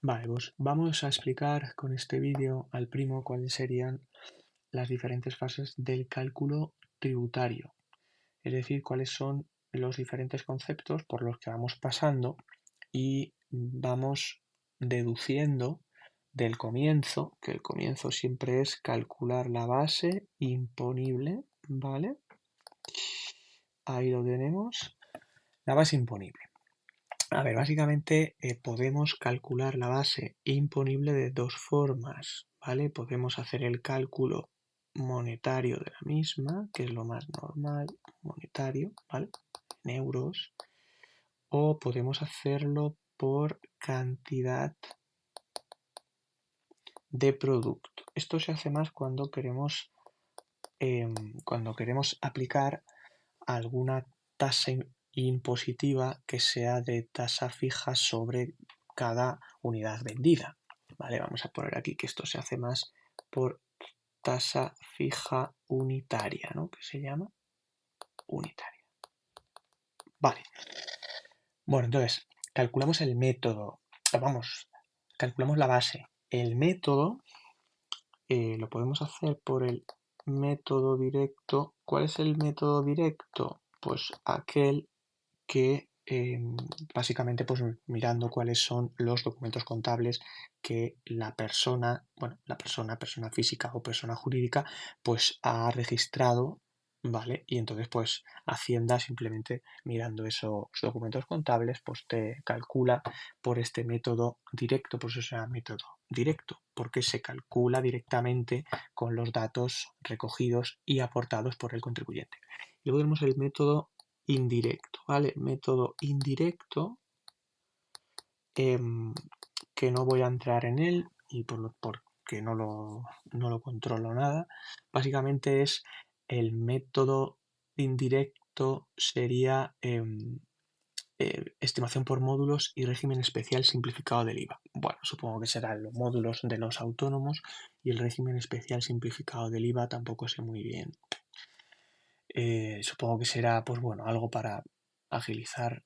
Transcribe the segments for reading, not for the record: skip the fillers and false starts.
Vale, pues vamos a explicar con este vídeo al primo cuáles serían las diferentes fases del cálculo tributario, es decir, cuáles son los diferentes conceptos por los que vamos pasando y vamos deduciendo del comienzo, que el comienzo siempre es calcular la base imponible, ¿vale? Ahí lo tenemos, la base imponible. A ver, básicamente podemos calcular la base imponible de dos formas, ¿vale? Podemos hacer el cálculo monetario de la misma, que es lo más normal, monetario, ¿vale? En euros, o podemos hacerlo por cantidad de producto. Esto se hace más cuando queremos aplicar alguna tasa impositiva que sea de tasa fija sobre cada unidad vendida. Vale, vamos a poner aquí que esto se hace más por tasa fija unitaria, ¿no? Que se llama unitaria. Vale. Bueno, entonces, calculamos el método. Calculamos la base. El método lo podemos hacer por el método directo. ¿Cuál es el método directo? Pues aquel que básicamente pues mirando cuáles son los documentos contables que la persona física o persona jurídica, pues ha registrado, ¿vale? Y entonces pues Hacienda simplemente mirando esos documentos contables pues te calcula por este método directo, por eso se llama método directo, porque se calcula directamente con los datos recogidos y aportados por el contribuyente. Y luego tenemos el método indirecto, ¿vale? Método indirecto, que no voy a entrar en él y porque no lo controlo nada. Básicamente es el método indirecto sería estimación por módulos y régimen especial simplificado del IVA. Bueno, supongo que serán los módulos de los autónomos y el régimen especial simplificado del IVA tampoco sé muy bien. Supongo que será, pues bueno, algo para agilizar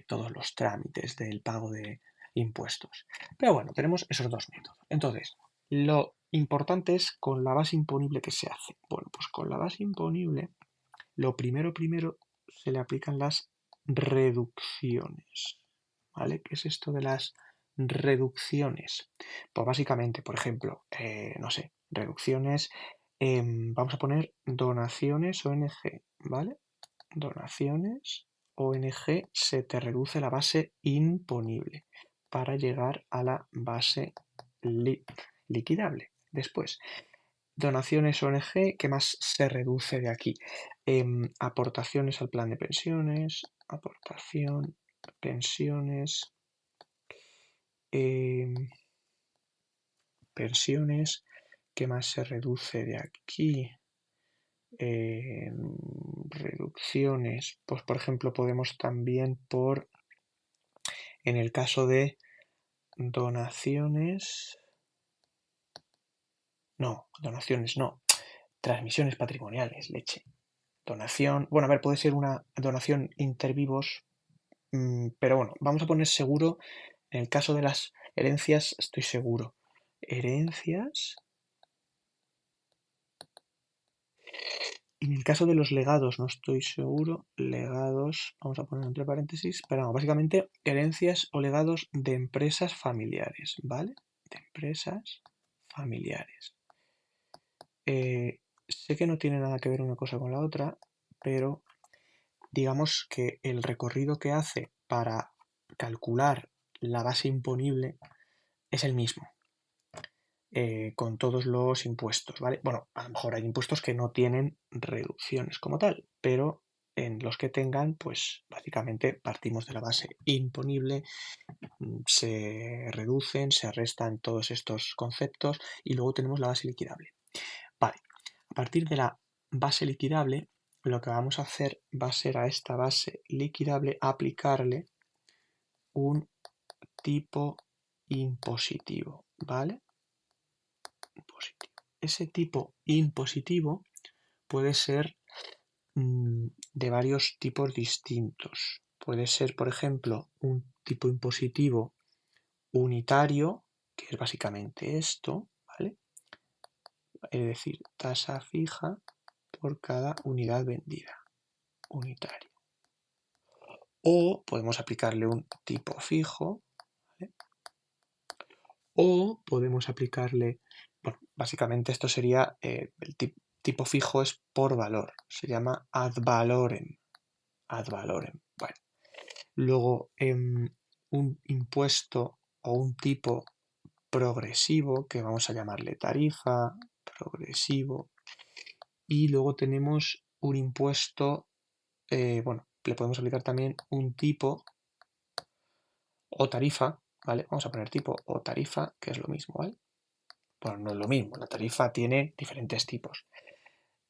todos los trámites del pago de impuestos. Pero bueno, tenemos esos dos métodos. Entonces, lo importante es con la base imponible que se hace. Bueno, pues con la base imponible, lo primero se le aplican las reducciones. ¿Vale? ¿Qué es esto de las reducciones? Pues básicamente, por ejemplo, no sé, reducciones, vamos a poner donaciones ONG, ¿vale? Donaciones ONG, se te reduce la base imponible para llegar a la base liquidable. Después, donaciones ONG, ¿qué más se reduce de aquí? Aportaciones al plan de pensiones, aportación, pensiones, pensiones, ¿qué más se reduce de aquí? Reducciones, pues por ejemplo podemos también en el caso de donaciones no, transmisiones patrimoniales, leche. Donación, bueno, a ver, puede ser una donación intervivos, pero bueno, vamos a poner seguro, en el caso de las herencias, estoy seguro. Herencias. Y en el caso de los legados, no estoy seguro. Legados, vamos a poner entre paréntesis, pero no, básicamente herencias o legados de empresas familiares, ¿vale? De empresas familiares. Sé que no tiene nada que ver una cosa con la otra, pero digamos que el recorrido que hace para calcular la base imponible es el mismo, con todos los impuestos, ¿vale? Bueno, a lo mejor hay impuestos que no tienen reducciones como tal, pero en los que tengan, pues básicamente partimos de la base imponible, se reducen, se restan todos estos conceptos y luego tenemos la base liquidable. Vale, a partir de la base liquidable, lo que vamos a hacer va a ser a esta base liquidable aplicarle un tipo impositivo, ¿vale? Impositivo. Ese tipo impositivo puede ser de varios tipos distintos. Puede ser, por ejemplo, un tipo impositivo unitario, que es básicamente esto, ¿vale? Es decir, tasa fija por cada unidad vendida, unitario. O podemos aplicarle un tipo fijo, ¿vale? O podemos aplicarle, bueno, básicamente esto sería, el tipo fijo es por valor, se llama ad valorem, ad valorem. Bueno, luego un impuesto o un tipo progresivo, que vamos a llamarle tarifa, progresivo, y luego tenemos un impuesto, bueno, le podemos aplicar también un tipo o tarifa, ¿vale? Vamos a poner tipo o tarifa, que es lo mismo, ¿vale? Bueno, no es lo mismo, la tarifa tiene diferentes tipos.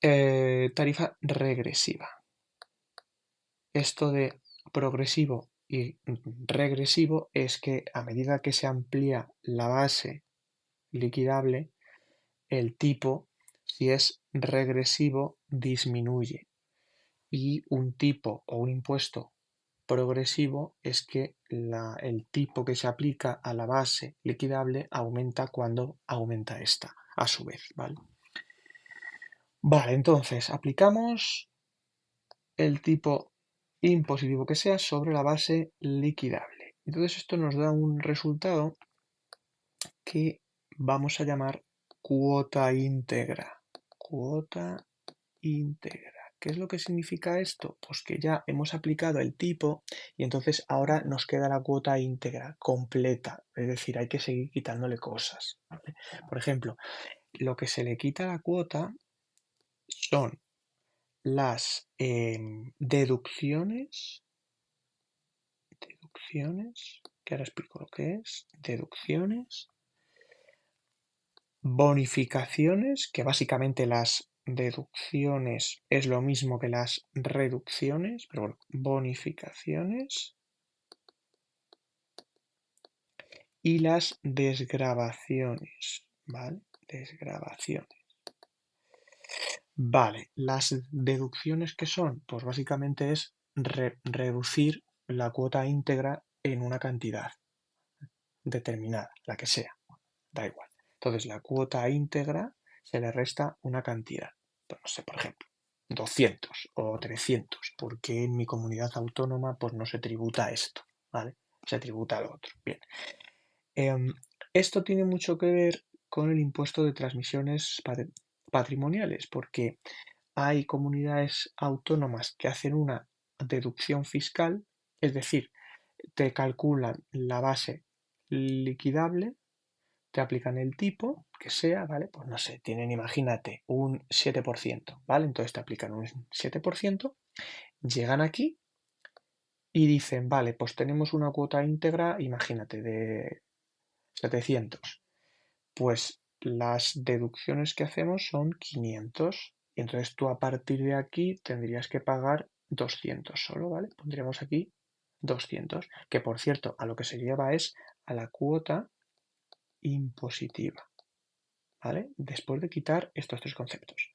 Tarifa regresiva. Esto de progresivo y regresivo es que a medida que se amplía la base liquidable, el tipo, si es regresivo, disminuye. Y un tipo o un impuesto progresivo es que el tipo que se aplica a la base liquidable aumenta cuando aumenta esta, a su vez, ¿vale? Vale, entonces aplicamos el tipo impositivo que sea sobre la base liquidable. Entonces esto nos da un resultado que vamos a llamar cuota íntegra. Cuota íntegra. ¿Qué es lo que significa esto? Pues que ya hemos aplicado el tipo y entonces ahora nos queda la cuota íntegra completa. Es decir, hay que seguir quitándole cosas, ¿vale? Por ejemplo, lo que se le quita a la cuota son las deducciones, que ahora explico lo que es, deducciones, bonificaciones, que básicamente las deducciones es lo mismo que las reducciones, pero bueno, bonificaciones, y las desgravaciones, ¿vale? Desgravaciones. Vale, las deducciones que son, pues básicamente es reducir la cuota íntegra en una cantidad determinada, la que sea, da igual. Entonces la cuota íntegra se le resta una cantidad, pues no sé, por ejemplo, 200 o 300, porque en mi comunidad autónoma pues no se tributa esto, ¿vale? Se tributa lo otro. Bien. Esto tiene mucho que ver con el impuesto de transmisiones patrimoniales, porque hay comunidades autónomas que hacen una deducción fiscal, es decir, te calculan la base liquidable, te aplican el tipo que sea, ¿vale? Pues no sé, tienen, imagínate, un 7%, ¿vale? Entonces te aplican un 7%, llegan aquí y dicen, vale, pues tenemos una cuota íntegra, imagínate, de 700. Pues las deducciones que hacemos son 500. Y entonces tú a partir de aquí tendrías que pagar 200 solo, ¿vale? Pondríamos aquí 200, que por cierto, a lo que se lleva es a la cuota impositiva, ¿vale? Después de quitar estos tres conceptos.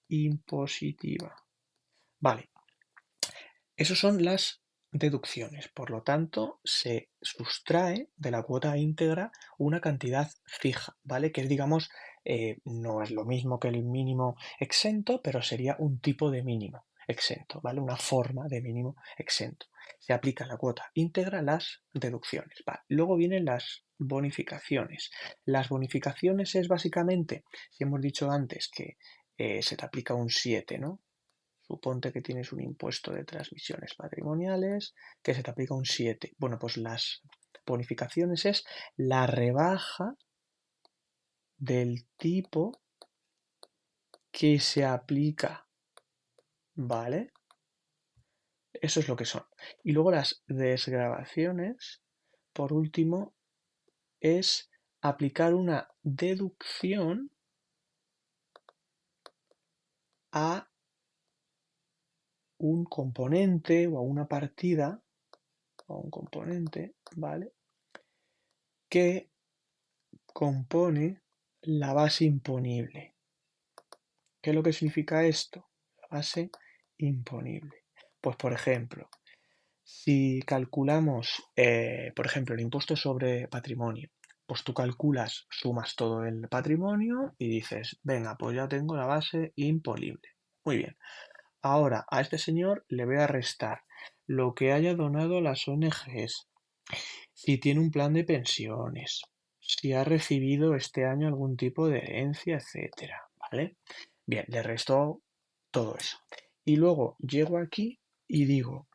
Impositiva. Vale, esas son las deducciones. Por lo tanto, se sustrae de la cuota íntegra una cantidad fija, ¿vale? Que es, digamos, no es lo mismo que el mínimo exento, pero sería un tipo de mínimo exento, ¿vale? Una forma de mínimo exento. Se aplica la cuota íntegra a las deducciones. ¿Vale? Luego vienen las bonificaciones. Las bonificaciones es básicamente, si hemos dicho antes que se te aplica un 7, ¿no? Suponte que tienes un impuesto de transmisiones patrimoniales que se te aplica un 7. Bueno, pues las bonificaciones es la rebaja del tipo que se aplica, ¿vale? Eso es lo que son. Y luego las desgravaciones, por último, es aplicar una deducción a un componente o a una partida o a un componente, ¿vale? Que compone la base imponible. ¿Qué es lo que significa esto? La base imponible. Pues por ejemplo, Si calculamos, por ejemplo, el impuesto sobre patrimonio, pues tú calculas, sumas todo el patrimonio y dices, venga, pues ya tengo la base imponible. Muy bien. Ahora a este señor le voy a restar lo que haya donado a las ONGs, si tiene un plan de pensiones, si ha recibido este año algún tipo de herencia, etcétera, ¿vale? Bien, le resto todo eso. Y luego llego aquí y digo,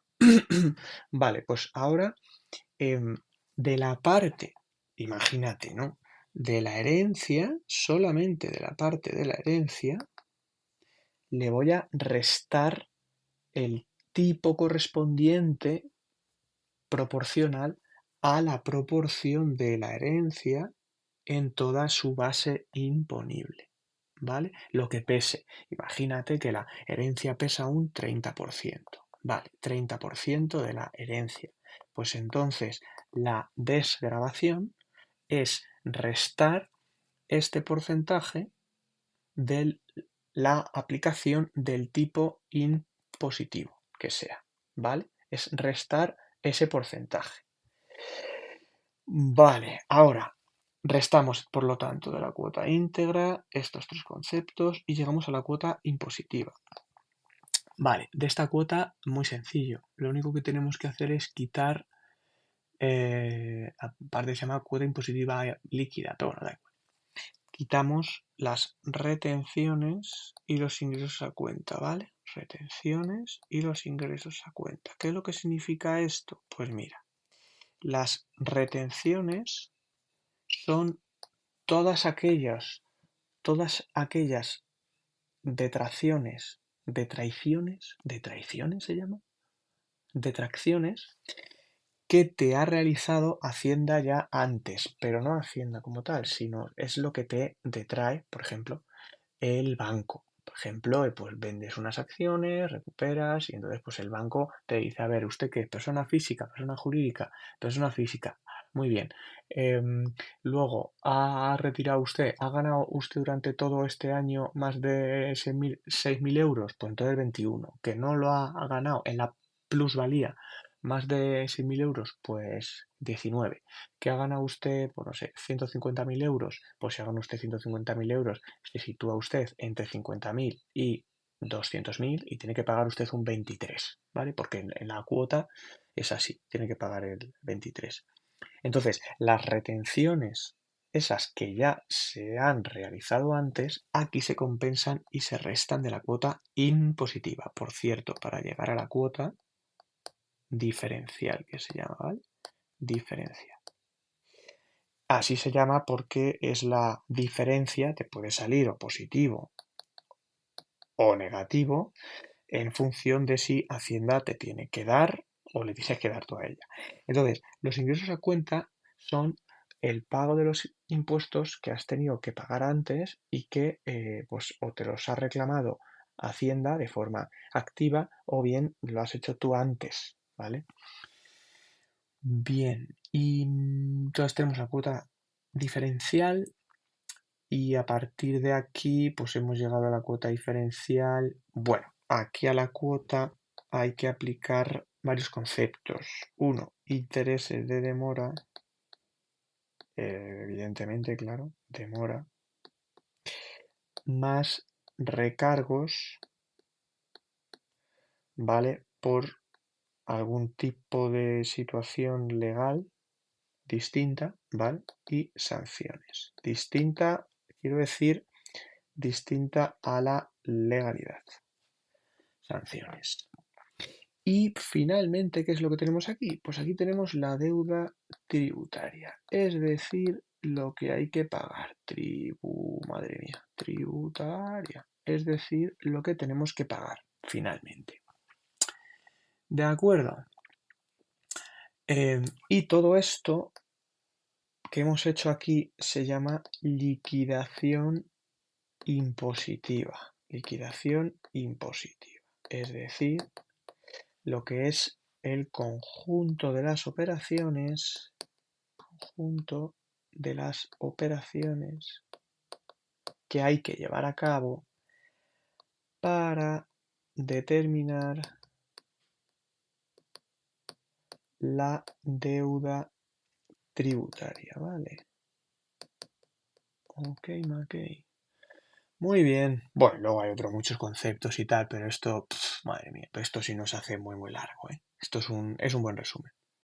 vale, pues ahora de la parte, imagínate, ¿no? De la herencia, solamente de la parte de la herencia, le voy a restar el tipo correspondiente proporcional a la proporción de la herencia en toda su base imponible, ¿vale? Lo que pese. Imagínate que la herencia pesa un 30%, ¿vale? 30% de la herencia. Pues entonces la desgravación es restar este porcentaje de la aplicación del tipo impositivo que sea, ¿vale? Es restar ese porcentaje. Vale, ahora restamos, por lo tanto, de la cuota íntegra estos tres conceptos y llegamos a la cuota impositiva. Vale, de esta cuota, muy sencillo. Lo único que tenemos que hacer es quitar, aparte se llama cuota impositiva líquida, pero bueno, da igual. Quitamos las retenciones y los ingresos a cuenta, ¿vale? Retenciones y los ingresos a cuenta. ¿Qué es lo que significa esto? Pues mira, las retenciones son todas aquellas detracciones, detracciones se llama, detracciones que te ha realizado Hacienda ya antes, pero no Hacienda como tal, sino es lo que te detrae, por ejemplo, el banco. Por ejemplo, pues vendes unas acciones, recuperas y entonces pues el banco te dice, a ver, ¿usted qué? ¿Persona física, persona jurídica? Persona física. Muy bien. Luego, ¿ha retirado usted? ¿Ha ganado usted durante todo este año más de 6.000 euros? Pues entonces 21. ¿Que no lo ha ganado en la plusvalía más de 6.000 euros? Pues 19. ¿Que ha ganado usted, pues no sé, 150.000 euros? Pues si ha ganado usted 150.000 euros, se sitúa usted entre 50.000 y 200.000 y tiene que pagar usted un 23, ¿vale? Porque en la cuota es así, tiene que pagar el 23. Entonces, las retenciones, esas que ya se han realizado antes, aquí se compensan y se restan de la cuota impositiva. Por cierto, para llegar a la cuota diferencial, que se llama, ¿vale? Diferencial. Así se llama porque es la diferencia, te puede salir o positivo o negativo en función de si Hacienda te tiene que dar o le tienes que dar tú a ella. Entonces, los ingresos a cuenta son el pago de los impuestos que has tenido que pagar antes y que pues o te los ha reclamado Hacienda de forma activa o bien lo has hecho tú antes, ¿vale? Bien, y entonces tenemos la cuota diferencial y a partir de aquí pues hemos llegado a la cuota diferencial. Bueno, aquí a la cuota hay que aplicar varios conceptos. Uno, intereses de demora, evidentemente, claro, demora, más recargos, ¿vale? Por algún tipo de situación legal distinta, ¿vale? Y sanciones. Distinta, quiero decir, distinta a la legalidad. Sanciones. Y finalmente, ¿qué es lo que tenemos aquí? Pues aquí tenemos la deuda tributaria, es decir, lo que hay que pagar. Madre mía, tributaria, es decir, lo que tenemos que pagar finalmente. ¿De acuerdo? Y todo esto que hemos hecho aquí se llama liquidación impositiva. Liquidación impositiva, es decir, lo que es el conjunto de las operaciones que hay que llevar a cabo para determinar la deuda tributaria, ¿vale? Ok, ok. Muy bien. Bueno, luego hay otros muchos conceptos y tal, pero esto, madre mía, esto sí nos hace muy, muy largo, ¿eh? Esto es un buen resumen.